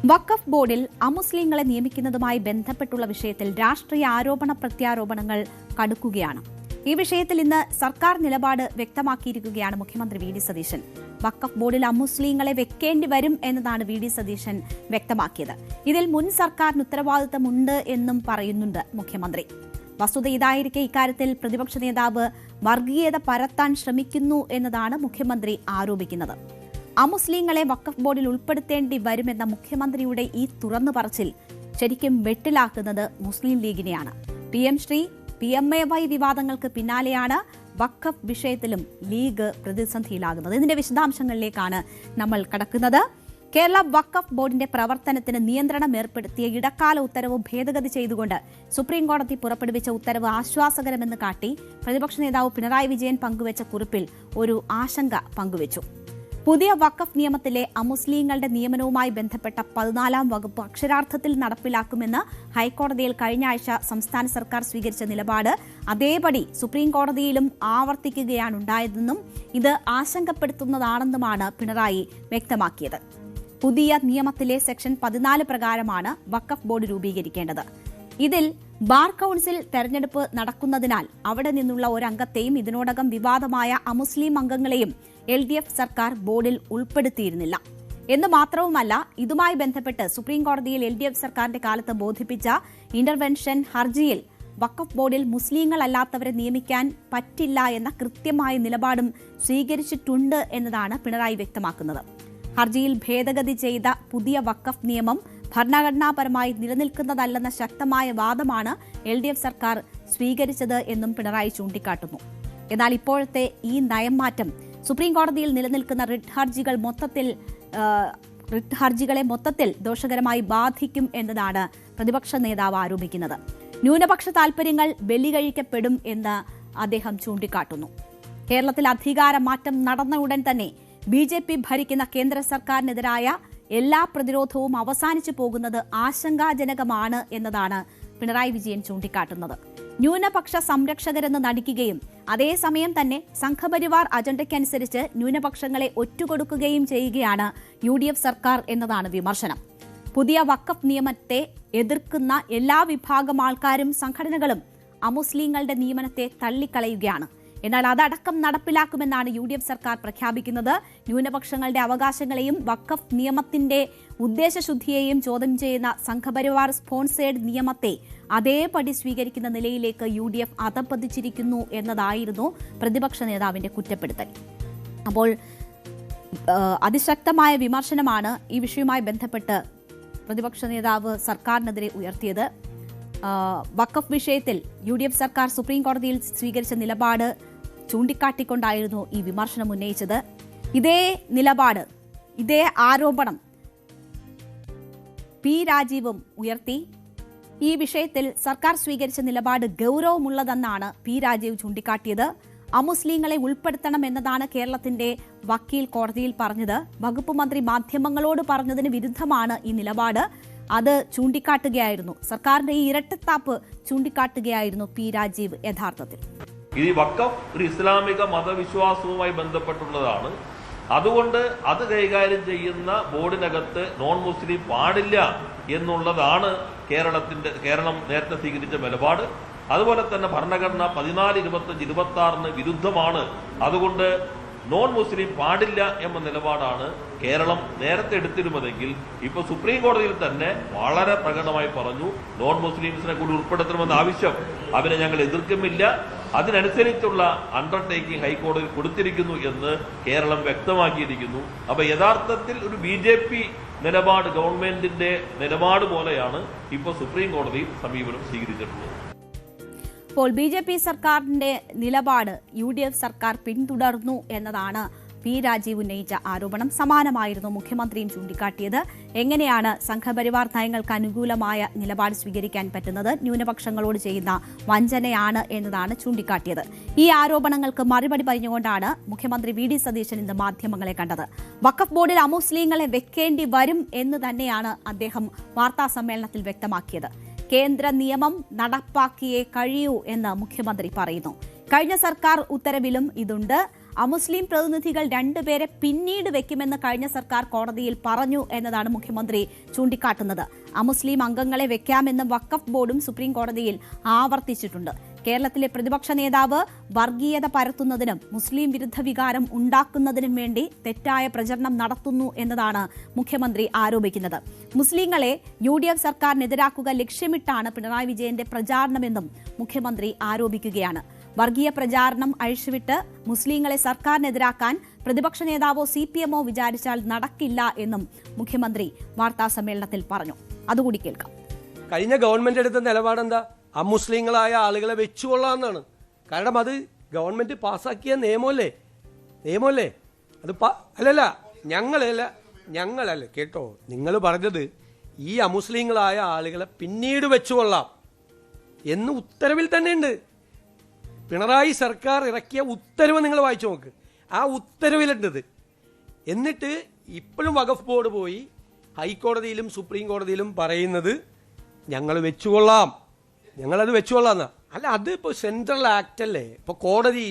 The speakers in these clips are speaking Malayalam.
വഖഫ് ബോർഡിൽ അമുസ്ലിങ്ങളെ നിയമിക്കുന്നതുമായി ബന്ധപ്പെട്ടുള്ള വിഷയത്തിൽ രാഷ്ട്രീയ ആരോപണ പ്രത്യാരോപണങ്ങൾ കടുക്കുകയാണ്. ഈ വിഷയത്തിൽ ഇന്ന് സർക്കാർ നിലപാട് വ്യക്തമാക്കിയിരിക്കുകയാണ് മുഖ്യമന്ത്രി വി ഡി സതീശൻ. വഖഫ് ബോർഡിൽ അമുസ്ലിങ്ങളെ വെക്കേണ്ടി വരും എന്നതാണ് വി ഡി സതീശൻ വ്യക്തമാക്കിയത്. ഇതിൽ മുൻ സർക്കാരിന് ഉത്തരവാദിത്തമുണ്ട് എന്നും പറയുന്നുണ്ട് മുഖ്യമന്ത്രി. വസ്തുത ഇതായിരിക്കെ ഇക്കാര്യത്തിൽ പ്രതിപക്ഷ നേതാവ് വർഗീയത പരത്താൻ ശ്രമിക്കുന്നു എന്നതാണ് മുഖ്യമന്ത്രി ആരോപിക്കുന്നത്. അമുസ്ലിങ്ങളെ വഖഫ് ബോർഡിൽ ഉൾപ്പെടുത്തേണ്ടി വരുമെന്ന മുഖ്യമന്ത്രിയുടെ ഈ തുറന്നു പറച്ചിൽ ശരിക്കും വെട്ടിലാക്കുന്നത് മുസ്ലിം ലീഗിനെയാണ്. PM ശ്രീ PMAY വിവാദങ്ങൾക്ക് പിന്നാലെയാണ് വഖഫ് വിഷയത്തിലും ലീഗ് പ്രതിസന്ധിയിലാകുന്നത്. ഇതിന്റെ വിശദാംശങ്ങളിലേക്കാണ് നമ്മൾ കടക്കുന്നത്. കേരള വഖഫ് ബോർഡിന്റെ പ്രവർത്തനത്തിന് നിയന്ത്രണം ഏർപ്പെടുത്തിയ ഇടക്കാല ഉത്തരവ് ഭേദഗതി ചെയ്തുകൊണ്ട് സുപ്രീംകോടതി പുറപ്പെടുവിച്ച ഉത്തരവ് ആശ്വാസകരമെന്ന് കാട്ടി പ്രതിപക്ഷ നേതാവ് പിണറായി വിജയൻ പങ്കുവച്ച കുറിപ്പിൽ ഒരു ആശങ്ക പങ്കുവച്ചു. പുതിയ വഖഫ് നിയമത്തിലെ അമുസ്ലിങ്ങളുടെ നിയമനവുമായി ബന്ധപ്പെട്ട 14-ാം വകുപ്പ് അക്ഷരാർത്ഥത്തിൽ നടപ്പിലാക്കുമെന്ന് ഹൈക്കോടതിയിൽ കഴിഞ്ഞ ആഴ്ച സംസ്ഥാന സർക്കാർ സ്വീകരിച്ച നിലപാട് അതേപടി സുപ്രീംകോടതിയിലും ആവർത്തിക്കുകയാണുണ്ടായതെന്നും ഇത് ആശങ്കപ്പെടുത്തുന്നതാണെന്നുമാണ് പിണറായി വ്യക്തമാക്കിയത്. പുതിയ നിയമത്തിലെ സെക്ഷൻ 14 പ്രകാരമാണ് വഖഫ് ബോർഡ് രൂപീകരിക്കേണ്ടത്. ഇതിൽ ബാർ കൌൺസിൽ തെരഞ്ഞെടുപ്പ് നടക്കുന്നതിനാൽ അവിടെ നിന്നുള്ള ഒരംഗത്തെയും ഇതിനോടകം വിവാദമായ അമുസ്ലിം അംഗങ്ങളെയും LDF സർക്കാർ ബോർഡിൽ ഉൾപ്പെടുത്തിയിരുന്നില്ല എന്ന് മാത്രവുമല്ല, ഇതുമായി ബന്ധപ്പെട്ട് സുപ്രീംകോടതിയിൽ LDF സർക്കാരിന്റെ കാലത്ത് ബോധിപ്പിച്ച ഇന്റർവെൻഷൻ ഹർജിയിൽ വഖഫ് ബോർഡിൽ മുസ്ലിങ്ങളല്ലാത്തവരെ നിയമിക്കാൻ പറ്റില്ല എന്ന കൃത്യമായ നിലപാടും സ്വീകരിച്ചിട്ടുണ്ട് എന്നതാണ് പിണറായി വ്യക്തമാക്കുന്നത്. ഹർജിയിൽ ഭേദഗതി ചെയ്ത പുതിയ വഖഫ് നിയമം ഭരണഘടനാപരമായി നിലനിൽക്കുന്നതല്ലെന്ന ശക്തമായ വാദമാണ് LDF സർക്കാർ സ്വീകരിച്ചത് എന്നും പിണറായി ചൂണ്ടിക്കാട്ടുന്നു. എന്നാൽ ഇപ്പോഴത്തെ ഈ നയം മാറ്റം സുപ്രീംകോടതിയിൽ നിലനിൽക്കുന്ന റിട്ട് ഹർജികളെ മൊത്തത്തിൽ ദോഷകരമായി ബാധിക്കും എന്നതാണ് പ്രതിപക്ഷ നേതാവ് ആരോപിക്കുന്നത്. ന്യൂനപക്ഷ താൽപര്യങ്ങൾ ബലികഴിക്കപ്പെടും എന്ന് അദ്ദേഹം ചൂണ്ടിക്കാട്ടുന്നു. കേരളത്തിൽ അധികാര മാറ്റം നടന്ന ഉടൻ തന്നെ BJP ഭരിക്കുന്ന കേന്ദ്ര സർക്കാരിനെതിരായ എല്ലാ പ്രതിരോധവും അവസാനിച്ചു പോകുന്നത് ആശങ്കാജനകമാണ് എന്നതാണ് പിണറായി വിജയൻ ചൂണ്ടിക്കാട്ടുന്നത്. ന്യൂനപക്ഷ സംരക്ഷകരെന്ന് നടിക്കുകയും അതേസമയം തന്നെ സംഘപരിവാർ അജണ്ടയ്ക്കനുസരിച്ച് ന്യൂനപക്ഷങ്ങളെ ഒറ്റുകൊടുക്കുകയും ചെയ്യുകയാണ് UDF സർക്കാർ എന്നതാണ് വിമർശനം. പുതിയ വഖഫ് നിയമത്തെ എതിർക്കുന്ന എല്ലാ വിഭാഗം ആൾക്കാരും സംഘടനകളും അമുസ്ലിങ്ങളുടെ നിയമനത്തെ തള്ളിക്കളയുകയാണ്. എന്നാൽ അതടക്കം നടപ്പിലാക്കുമെന്നാണ് UDF സർക്കാർ പ്രഖ്യാപിക്കുന്നത്. ന്യൂനപക്ഷങ്ങളുടെ അവകാശങ്ങളെയും വഖഫ് നിയമത്തിന്റെ ഉദ്ദേശശുദ്ധിയെയും ചോദ്യം ചെയ്യുന്ന സംഘപരിവാർ സ്പോൺസേഡ് നിയമത്തെ അതേപടി സ്വീകരിക്കുന്ന നിലയിലേക്ക് UDF അധപ്പതിച്ചിരിക്കുന്നു എന്നതായിരുന്നു പ്രതിപക്ഷ നേതാവിന്റെ കുറ്റപ്പെടുത്തൽ. അപ്പോൾ അതിശക്തമായ വിമർശനമാണ് ഈ വിഷയവുമായി ബന്ധപ്പെട്ട് പ്രതിപക്ഷ നേതാവ് സർക്കാരിനെതിരെ ഉയർത്തിയത്. വഖഫ് വിഷയത്തിൽ UDF സർക്കാർ സുപ്രീംകോടതിയിൽ സ്വീകരിച്ച നിലപാട് ചൂണ്ടിക്കാട്ടിക്കൊണ്ടായിരുന്നു ഈ വിമർശനം ഉന്നയിച്ചത്. ഇതേ നിലപാട്, ഇതേ ആരോപണം P രാജീവും ഉയർത്തി. ഈ വിഷയത്തിൽ സർക്കാർ സ്വീകരിച്ച നിലപാട് ഗൌരവമുള്ളതെന്നാണ് P രാജീവ് ചൂണ്ടിക്കാട്ടിയത്. അമുസ്ലിങ്ങളെ ഉൾപ്പെടുത്തണം എന്നതാണ് കേരളത്തിന്റെ വക്കീൽ കോടതിയിൽ പറഞ്ഞത്. വകുപ്പ് മന്ത്രി മാധ്യമങ്ങളോട് പറഞ്ഞതിന് വിരുദ്ധമാണ് ഈ നിലപാട്. അത് ചൂണ്ടിക്കാട്ടുകയായിരുന്നു, സർക്കാരിന്റെ ഈ ഇരട്ടത്താപ്പ് ചൂണ്ടിക്കാട്ടുകയായിരുന്നു P രാജീവ്. യഥാർത്ഥത്തിൽ ഈ വഖഫ് ഒരു ഇസ്ലാമിക മതവിശ്വാസവുമായി ബന്ധപ്പെട്ടുള്ളതാണ്. അതുകൊണ്ട് അത് കൈകാര്യം ചെയ്യുന്ന ബോർഡിനകത്ത് നോൺ മുസ്ലിം പാടില്ല എന്നുള്ളതാണ് കേരളം നേരത്തെ സ്വീകരിച്ച നിലപാട്. അതുപോലെ തന്നെ ഭരണഘടന 14, 25, 26 വിരുദ്ധമാണ്. അതുകൊണ്ട് നോൺ മുസ്ലിം പാടില്ല എന്ന നിലപാടാണ് കേരളം നേരത്തെ എടുത്തിരുന്നതെങ്കിൽ ഇപ്പോൾ സുപ്രീം കോടതിയിൽ തന്നെ വളരെ പ്രകടമായി പറഞ്ഞു, നോൺ മുസ്ലിംസിനെ കൂടി ഉൾപ്പെടുത്തണമെന്ന ആവശ്യം അതിനെ ഞങ്ങൾ എതിർക്കുന്നില്ല, അതിനനുസരിച്ചുള്ള അണ്ടർടേക്കിംഗ് ഹൈക്കോടതിയിൽ കൊടുത്തിരിക്കുന്നു എന്ന് കേരളം വ്യക്തമാക്കിയിരിക്കുന്നു. അപ്പൊ യഥാർത്ഥത്തിൽ ഒരു BJP നിലപാട്, ഗവൺമെന്റിന്റെ നിലപാട് പോലെയാണ് ഇപ്പോൾ സുപ്രീം കോടതിയിൽ സമീപനം സ്വീകരിച്ചിട്ടുള്ളത്. ഇപ്പോൾ BJP സർക്കാരിന്റെ നിലപാട് UDF സർക്കാർ പിന്തുടർന്നു എന്നതാണ് P രാജീവ് ഉന്നയിച്ച ആരോപണം. സമാനമായിരുന്നു മുഖ്യമന്ത്രിയും ചൂണ്ടിക്കാട്ടിയത്. എങ്ങനെയാണ് സംഘപരിവാർ നയങ്ങൾക്ക് അനുകൂലമായ നിലപാട് സ്വീകരിക്കാൻ പറ്റുന്നത്? ന്യൂനപക്ഷങ്ങളോട് ചെയ്യുന്ന വഞ്ചനയാണ് എന്നതാണ് ചൂണ്ടിക്കാട്ടിയത്. ഈ ആരോപണങ്ങൾക്ക് മറുപടി പറഞ്ഞുകൊണ്ടാണ് മുഖ്യമന്ത്രി വി ഡി സതീശൻ ഇന്ന് മാധ്യമങ്ങളെ കണ്ടത്. വഖഫ് ബോർഡിൽ അമുസ്ലിങ്ങളെ വെക്കേണ്ടി വരും എന്ന് തന്നെയാണ് അദ്ദേഹം വാർത്താ സമ്മേളനത്തിൽ വ്യക്തമാക്കിയത്. കേന്ദ്ര നിയമം നടപ്പാക്കിയേ കഴിയൂ എന്ന് മുഖ്യമന്ത്രി പറയുന്നു. കഴിഞ്ഞ സർക്കാർ ഉത്തരവിലും ഇതുണ്ട്. അമുസ്ലിം പ്രതിനിധികൾ 2 പേരെ പിന്നീട് വെക്കുമെന്ന് കഴിഞ്ഞ സർക്കാർ കോടതിയിൽ പറഞ്ഞു എന്നതാണ് മുഖ്യമന്ത്രി ചൂണ്ടിക്കാട്ടുന്നത്. അമുസ്ലിം അംഗങ്ങളെ വെക്കാമെന്ന് വഖഫ് ബോർഡും സുപ്രീം കോടതിയിൽ ആവർത്തിച്ചിട്ടുണ്ട്. കേരളത്തിലെ പ്രതിപക്ഷ നേതാവ് വർഗീയത പരത്തുന്നതിനും മുസ്ലിം വിരുദ്ധ വികാരം ഉണ്ടാക്കുന്നതിനും വേണ്ടി തെറ്റായ പ്രചരണം നടത്തുന്നു എന്നതാണ് മുഖ്യമന്ത്രി ആരോപിക്കുന്നത്. മുസ്ലിങ്ങളെ UDF സർക്കാരിനെതിരാക്കുക ലക്ഷ്യമിട്ടാണ് പിണറായി വിജയന്റെ പ്രചാരണമെന്നും മുഖ്യമന്ത്രി ആരോപിക്കുകയാണ്. വർഗീയ പ്രചാരണം അഴിച്ചുവിട്ട് മുസ്ലിങ്ങളെ സർക്കാരിനെതിരാക്കാൻ പ്രതിപക്ഷ നേതാവോ CPMO വിചാരിച്ചാൽ നടക്കില്ല എന്നും മുഖ്യമന്ത്രി വാർത്താസമ്മേളനത്തിൽ പറഞ്ഞു. അതുകൂടി കേൾക്കാം. കഴിഞ്ഞ ഗവൺമെന്റ് എടുത്ത നിലപാടെന്താ? അമുസ്ലിങ്ങളായ ആളുകളെ വെച്ചുകൊള്ളാമെന്നാണ്. കാരണം അത് ഗവൺമെന്റ് പാസ്സാക്കിയ നിയമമല്ലേ അത് അല്ലല്ല ഞങ്ങളല്ല കേട്ടോ, നിങ്ങൾ പറഞ്ഞത് ഈ അമുസ്ലിങ്ങളായ ആളുകളെ പിന്നീട് വെച്ചുകൊള്ളാം എന്ന് ഉത്തരവിൽ തന്നെ ഉണ്ട്. പിണറായി സർക്കാർ ഇറക്കിയ ഉത്തരവ് നിങ്ങൾ വായിച്ചു നോക്ക്. ആ ഉത്തരവിലുണ്ടത്. എന്നിട്ട് ഇപ്പോഴും വഖഫ് ബോർഡ് പോയി ഹൈക്കോടതിയിലും സുപ്രീം കോടതിയിലും പറയുന്നത് ഞങ്ങളത് വെച്ചുകൊള്ളാമെന്നാ. അല്ല, അത് ഇപ്പോൾ സെൻട്രൽ ആക്ട് അല്ലേ. ഇപ്പോൾ കോടതി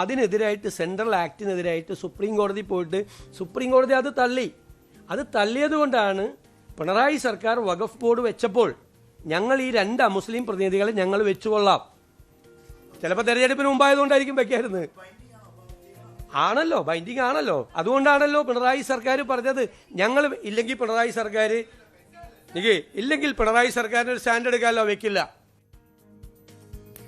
അതിനെതിരായിട്ട് സെൻട്രൽ ആക്ടിനെതിരായിട്ട് സുപ്രീം കോടതി പോയിട്ട് സുപ്രീം കോടതി അത് തള്ളിയത് കൊണ്ടാണ് പിണറായി സർക്കാർ വഖഫ് ബോർഡ് വെച്ചപ്പോൾ ഞങ്ങൾ ഈ 2 അമുസ്ലിം പ്രതിനിധികളെ ഞങ്ങൾ വെച്ചുകൊള്ളാം. ചിലപ്പോൾ തെരഞ്ഞെടുപ്പിന് മുമ്പായതുകൊണ്ടായിരിക്കും വെക്കായിരുന്നത്. ബൈൻഡിങ് ആണല്ലോ. അതുകൊണ്ടാണല്ലോ പിണറായി സർക്കാർ പറഞ്ഞത് ഞങ്ങൾ ഇല്ലെങ്കിൽ പിണറായി സർക്കാരിന് ഒരു സ്റ്റാൻഡ് എടുക്കാമല്ലോ, വെക്കില്ല.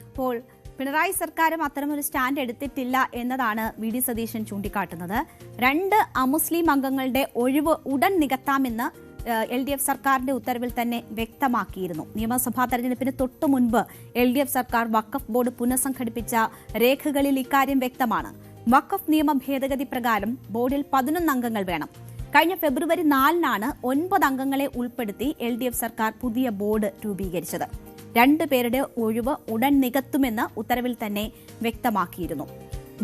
അപ്പോൾ പിണറായി സർക്കാരും അത്തരമൊരു സ്റ്റാൻഡ് എടുത്തിട്ടില്ല എന്നതാണ് VD സതീശൻ ചൂണ്ടിക്കാട്ടുന്നത്. 2 അമുസ്ലിം അംഗങ്ങളുടെ ഒഴിവ് ഉടൻ നികത്താമെന്ന് LDF സർക്കാരിന്റെ ഉത്തരവിൽ തന്നെ വ്യക്തമാക്കിയിരുന്നു. നിയമസഭാ തെരഞ്ഞെടുപ്പിന് തൊട്ടു മുൻപ് LDF സർക്കാർ വഖഫ് ബോർഡ് പുനഃസംഘടിപ്പിച്ച രേഖകളിൽ ഇക്കാര്യം വ്യക്തമാണ്. വഖഫ് നിയമ ഭേദഗതി പ്രകാരം ബോർഡിൽ 11 അംഗങ്ങൾ വേണം. കഴിഞ്ഞ ഫെബ്രുവരി 4-നാണ് 9 അംഗങ്ങളെ ഉൾപ്പെടുത്തി LDF സർക്കാർ പുതിയ ബോർഡ് രൂപീകരിച്ചത്. 2 പേരുടെ ഒഴിവ് ഉടൻ നികത്തുമെന്ന് ഉത്തരവിൽ തന്നെ വ്യക്തമാക്കിയിരുന്നു.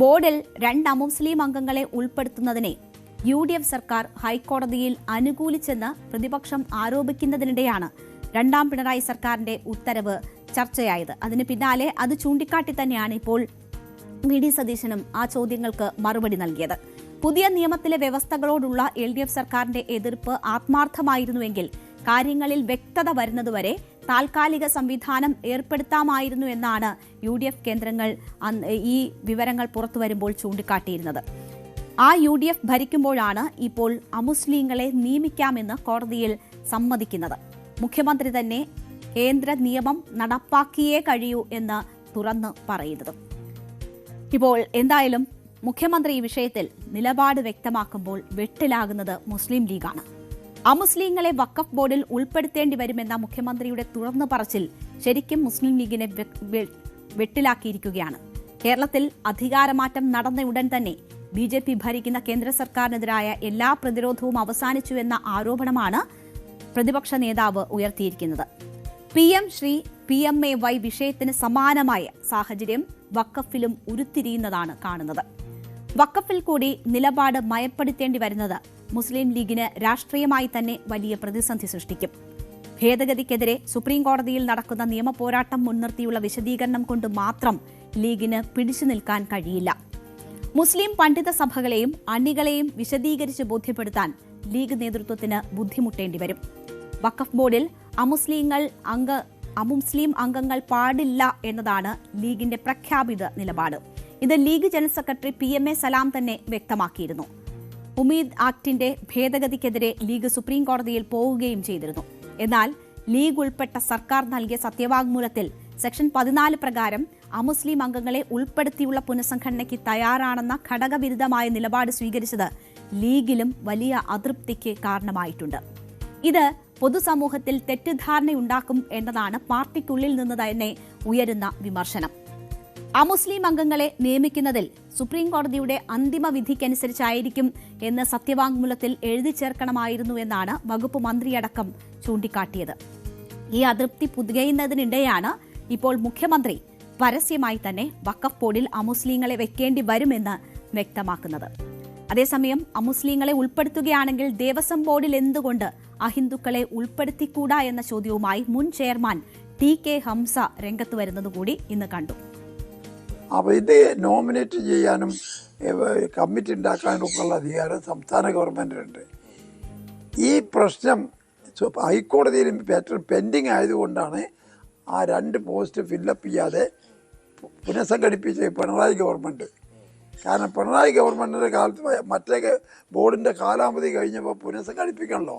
ബോർഡിൽ 2 അമുസ്ലിം അംഗങ്ങളെ ഉൾപ്പെടുത്തുന്നതിനെ UDF സർക്കാർ ഹൈക്കോടതിയിൽ അനുകൂലിച്ചെന്ന് പ്രതിപക്ഷം ആരോപിക്കുന്നതിനിടെയാണ് 2ാം പിണറായി സർക്കാരിന്റെ ഉത്തരവ് ചർച്ചയായത്. അതിന് പിന്നാലെ അത് ചൂണ്ടിക്കാട്ടി തന്നെയാണ് ഇപ്പോൾ VD സതീശനും ആ ചോദ്യങ്ങൾക്ക് മറുപടി നൽകിയത്. പുതിയ നിയമത്തിലെ വ്യവസ്ഥകളോടുള്ള LDF സർക്കാരിന്റെ എതിർപ്പ് ആത്മാർത്ഥമായിരുന്നുവെങ്കിൽ കാര്യങ്ങളിൽ വ്യക്തത വരുന്നതുവരെ താൽക്കാലിക സംവിധാനം ഏർപ്പെടുത്താമായിരുന്നു എന്നാണ് UDF കേന്ദ്രങ്ങൾ ഈ വിവരങ്ങൾ പുറത്തുവരുമ്പോൾ ചൂണ്ടിക്കാട്ടിയിരുന്നത്. ആ UDF ഭരിക്കുമ്പോഴാണ് ഇപ്പോൾ അമുസ്ലിങ്ങളെ നിയമിക്കാമെന്ന് കോടതിയിൽ സമ്മതിക്കുന്നത്. മുഖ്യമന്ത്രി തന്നെ കേന്ദ്ര നിയമം നടപ്പാക്കിയേ കഴിയൂ എന്ന് തുറന്ന് പറയുന്നത്. ഇപ്പോൾ എന്തായാലും മുഖ്യമന്ത്രി ഈ വിഷയത്തിൽ നിലപാട് വ്യക്തമാക്കുമ്പോൾ വെട്ടിലാകുന്നത് മുസ്ലിം ലീഗാണ്. അമുസ്ലിങ്ങളെ വഖഫ് ബോർഡിൽ ഉൾപ്പെടുത്തേണ്ടി വരുമെന്ന മുഖ്യമന്ത്രിയുടെ തുറന്നു പറച്ചിൽ ശരിക്കും മുസ്ലിം ലീഗിനെ വെട്ടിലാക്കിയിരിക്കുകയാണ്. കേരളത്തിൽ അധികാരമാറ്റം നടന്ന ഉടൻ തന്നെ BJP ഭരിക്കുന്ന കേന്ദ്ര സർക്കാരിനെതിരായ എല്ലാ പ്രതിരോധവും അവസാനിച്ചുവെന്ന ആരോപണമാണ് പ്രതിപക്ഷ നേതാവ് ഉയർത്തിയിരിക്കുന്നത്. PM ശ്രീ PMAY വിഷയത്തിന് സമാനമായ സാഹചര്യം വഖഫിലും ഉരുത്തിരിയുന്നതാണ് കാണുന്നത്. വഖഫിൽ കൂടി നിലപാട് മയപ്പെടുത്തേണ്ടി വരുന്നത് മുസ്ലിം ലീഗിന് രാഷ്ട്രീയമായി തന്നെ വലിയ പ്രതിസന്ധി സൃഷ്ടിക്കും. ഭേദഗതിക്കെതിരെ സുപ്രീം കോടതിയിൽ നടക്കുന്ന നിയമ പോരാട്ടം മുൻനിർത്തിയുള്ള വിശദീകരണം കൊണ്ട് മാത്രം ലീഗിന് പിടിച്ചു നിൽക്കാൻ കഴിയില്ല. മുസ്ലിം പണ്ഡിത സഭകളെയും അണികളെയും വിശദീകരിച്ച് ബോധ്യപ്പെടുത്താൻ ലീഗ് നേതൃത്വത്തിന് ബുദ്ധിമുട്ടേണ്ടി വരും. വഖഫ് ബോർഡിൽ അമുസ്ലിം അംഗങ്ങൾ പാടില്ല എന്നതാണ് ലീഗിന്റെ പ്രഖ്യാപിത നിലപാട്. ഇത് ലീഗ് ജനറൽ സെക്രട്ടറി PMA സലാം തന്നെ വ്യക്തമാക്കിയിരുന്നു. ഉമീദ് ആക്ടിന്റെ ഭേദഗതിക്കെതിരെ ലീഗ് സുപ്രീം കോടതിയിൽ പോവുകയും ചെയ്തിരുന്നു. എന്നാൽ ലീഗ് ഉൾപ്പെട്ട സർക്കാർ നൽകിയ സത്യവാങ്മൂലത്തിൽ സെക്ഷൻ 14 പ്രകാരം അമുസ്ലിം അംഗങ്ങളെ ഉൾപ്പെടുത്തിയുള്ള പുനഃസംഘടനയ്ക്ക് തയ്യാറാണെന്ന ഘടകവിരുദ്ധമായ നിലപാട് സ്വീകരിച്ചത് ലീഗിലും വലിയ അതൃപ്തിക്ക് കാരണമായിട്ടുണ്ട്. ഇത് പൊതുസമൂഹത്തിൽ തെറ്റിദ്ധാരണയുണ്ടാക്കും എന്നതാണ് പാർട്ടിക്കുള്ളിൽ നിന്ന് തന്നെ ഉയരുന്ന വിമർശനം. അമുസ്ലിം അംഗങ്ങളെ നിയമിക്കുന്നതിൽ സുപ്രീം കോടതിയുടെ അന്തിമ വിധിക്കനുസരിച്ചായിരിക്കും എന്ന് സത്യവാങ്മൂലത്തിൽ എഴുതി ചേർക്കണമായിരുന്നു എന്നാണ് വകുപ്പ് മന്ത്രിയടക്കം ചൂണ്ടിക്കാട്ടിയത്. ഈ അതൃപ്തി പുകയുന്നതിനിടെയാണ് ഇപ്പോൾ മുഖ്യമന്ത്രി പരസ്യമായി തന്നെ വഖഫ് ബോർഡിൽ അമുസ്ലിങ്ങളെ വെക്കേണ്ടി വരുമെന്ന് വ്യക്തമാക്കുന്നത്. അതേസമയം അമുസ്ലിങ്ങളെ ഉൾപ്പെടുത്തുകയാണെങ്കിൽ ദേവസ്വം ബോർഡിൽ എന്തുകൊണ്ട് അഹിന്ദുക്കളെ ഉൾപ്പെടുത്തിക്കൂടാ എന്ന ചോദ്യവുമായി മുൻ ചെയർമാൻ TK ഹംസ രംഗത്ത് വരുന്നതുകൂടി ഇന്ന് കണ്ടു. ഇത് നോമിനേറ്റ് ചെയ്യാനും കമ്മിറ്റി ഉണ്ടാക്കാനൊക്കെയുള്ള അധികാരം സംസ്ഥാന ഗവൺമെൻറ്റിനുണ്ട്. ഈ പ്രശ്നം ഹൈക്കോടതിയിൽ പെൻഡിങ് ആയതുകൊണ്ടാണ് ആ 2 പോസ്റ്റ് ഫില്ലപ്പ് ചെയ്യാതെ പുനഃസംഘടിപ്പിച്ച പിണറായി ഗവൺമെൻറ്. കാരണം പിണറായി ഗവൺമെൻറ്റിൻ്റെ കാലത്ത് മറ്റേ ബോർഡിൻ്റെ കാലാവധി കഴിഞ്ഞപ്പോൾ പുനഃസംഘടിപ്പിക്കണമല്ലോ.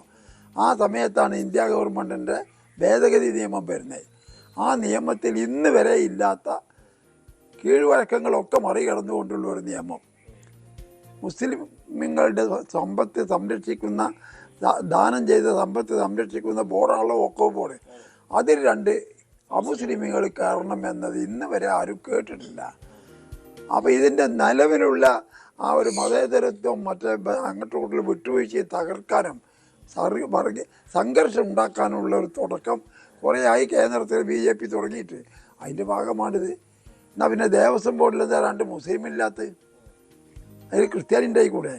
ആ സമയത്താണ് ഇന്ത്യ ഗവൺമെൻറ്റിൻ്റെ ഭേദഗതി നിയമം വരുന്നത്. ആ നിയമത്തിൽ ഇന്ന് വരെ ഇല്ലാത്ത കീഴ്വഴക്കങ്ങളൊക്കെ മറികടന്നുകൊണ്ടുള്ള ഒരു നിയമം. മുസ്ലിങ്ങളുടെ സമ്പത്ത് സംരക്ഷിക്കുന്ന, ദാനം ചെയ്ത സമ്പത്ത് സംരക്ഷിക്കുന്ന ബോർഡാണല്ലോ വഖഫ് ബോർഡ്. അതിൽ 2 അമുസ്ലിമുകൾ കയറണം എന്നത് ഇന്ന് വരെ ആരും കേട്ടിട്ടില്ല. അപ്പോൾ ഇതിൻ്റെ നിലവിലുള്ള ആ ഒരു മതേതരത്വം മറ്റേ അങ്ങോട്ടും ഇങ്ങോട്ടും വിട്ടുവീഴ്ചയെ തകർക്കാനും സംഘർഷം ഉണ്ടാക്കാനുള്ള ഒരു തുടക്കം കുറേയായി കേന്ദ്രത്തിൽ BJP തുടങ്ങിയിട്ട്. അതിൻ്റെ ഭാഗമാണിത്. എന്നാൽ പിന്നെ ദേവസ്വം ബോർഡിൽ എന്താ 2 മുസ്ലിം ഇല്ലാത്ത? അതിൽ ക്രിസ്ത്യാനി കൂടെ?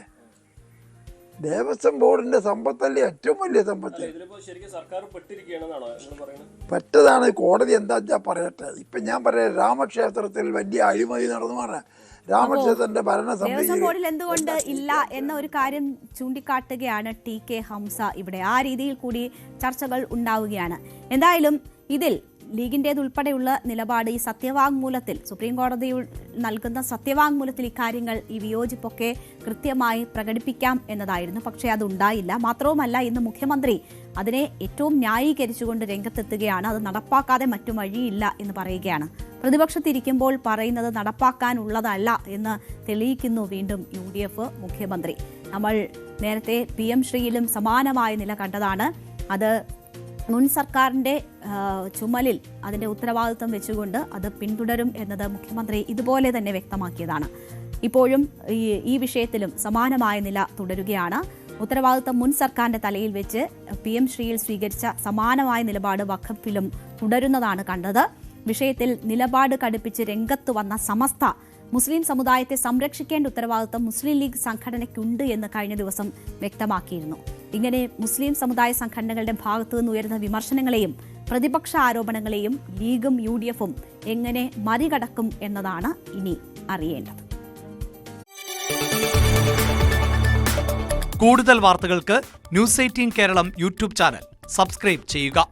ദേവസ്വം ബോർഡിന്റെ സമ്പത്തല്ലേ ഏറ്റവും വലിയ സമ്പത്ത്. പെട്ടതാണ്. കോടതി എന്താ പറയട്ടെ. ഇപ്പൊ ഞാൻ പറയാം, രാമക്ഷേത്രത്തിൽ വലിയ അഴിമതി നടന്നു പറഞ്ഞ രാമക്ഷേത്രത്തിന്റെ ദേവസ്വം ബോർഡിൽ എന്തുകൊണ്ട് ഇല്ല എന്ന ഒരു കാര്യം ചൂണ്ടിക്കാട്ടുകയാണ് TK ഹംസ ഇവിടെ. ആ രീതിയിൽ കൂടി ചർച്ചകൾ ഉണ്ടാവുകയാണ്. എന്തായാലും ഇതിൽ ലീഗിൻ്റേതുൾപ്പെടെയുള്ള നിലപാട് ഈ സത്യവാങ്മൂലത്തിൽ, സുപ്രീം കോടതി നൽകുന്ന സത്യവാങ്മൂലത്തിൽ ഇക്കാര്യങ്ങൾ, ഈ വിയോജിപ്പൊക്കെ കൃത്യമായി പ്രകടിപ്പിക്കാം എന്നതായിരുന്നു. പക്ഷേ അതുണ്ടായില്ല. മാത്രവുമല്ല, ഇന്ന് മുഖ്യമന്ത്രി അതിനെ ഏറ്റവും ന്യായീകരിച്ചുകൊണ്ട് രംഗത്തെത്തുകയാണ്. അത് നടപ്പാക്കാതെ മറ്റു വഴിയില്ല എന്ന് പറയുകയാണ്. പ്രതിപക്ഷത്തിരിക്കുമ്പോൾ പറയുന്നത് നടപ്പാക്കാനുള്ളതല്ല എന്ന് തെളിയിക്കുന്നു വീണ്ടും UDF മുഖ്യമന്ത്രി. നമ്മൾ നേരത്തെ PM ശ്രീയിലും സമാനമായ നില കണ്ടതാണ്. അത് മുൻ സർക്കാരിന്റെ ചുമലിൽ അതിന്റെ ഉത്തരവാദിത്വം വെച്ചുകൊണ്ട് അത് പിന്തുടരും എന്നത് മുഖ്യമന്ത്രി ഇതുപോലെ തന്നെ വ്യക്തമാക്കിയതാണ്. ഇപ്പോഴും ഈ വിഷയത്തിലും സമാനമായ നില തുടരുകയാണ്. ഉത്തരവാദിത്വം മുൻ സർക്കാരിന്റെ തലയിൽ വെച്ച് PM ശ്രീയിൽ സ്വീകരിച്ച സമാനമായ നിലപാട് വഖഫിലും തുടരുന്നതാണ് കണ്ടത്. വിഷയത്തിൽ നിലപാട് കടുപ്പിച്ച് രംഗത്ത് വന്ന സമസ്ത മുസ്ലിം സമുദായത്തെ സംരക്ഷിക്കേണ്ട ഉത്തരവാദിത്വം മുസ്ലിം ലീഗ് സംഘടനയ്ക്കുണ്ട് എന്ന് കഴിഞ്ഞ ദിവസം വ്യക്തമാക്കിയിരുന്നു. ഇങ്ങനെ മുസ്ലിം സമുദായ സംഘടനകളുടെ ഭാഗത്തു നിന്ന് ഉയരുന്ന വിമർശനങ്ങളെയും പ്രതിപക്ഷ ആരോപണങ്ങളെയും ലീഗും UDFും എങ്ങനെ മറികടക്കും എന്നതാണ് ഇനി അറിയേണ്ടത്. കൂടുതൽ വാർത്തകൾക്ക് News 18 Keralam YouTube channel subscribe ചെയ്യുക.